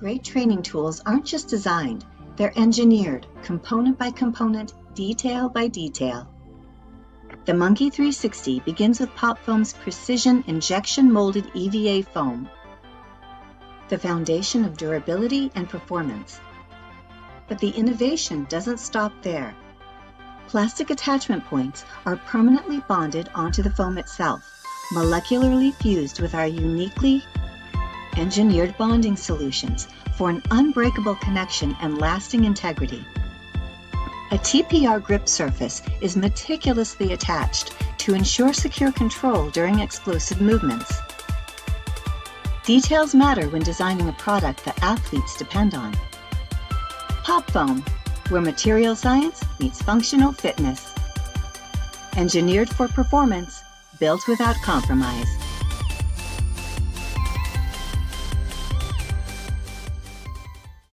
Great training tools aren't just designed, they're engineered, component by component, detail by detail. The Monkii 360 begins with PopFoam's precision injection-molded EVA foam, the foundation of durability and performance. But the innovation doesn't stop there. Plastic attachment points are permanently bonded onto the foam itself, molecularly fused with our uniquely engineered bonding solutions for an unbreakable connection and lasting integrity. A TPR grip surface is meticulously attached to ensure secure control during explosive movements. Details matter when designing a product that athletes depend on. PopFoam, where material science meets functional fitness. Engineered for performance, built without compromise.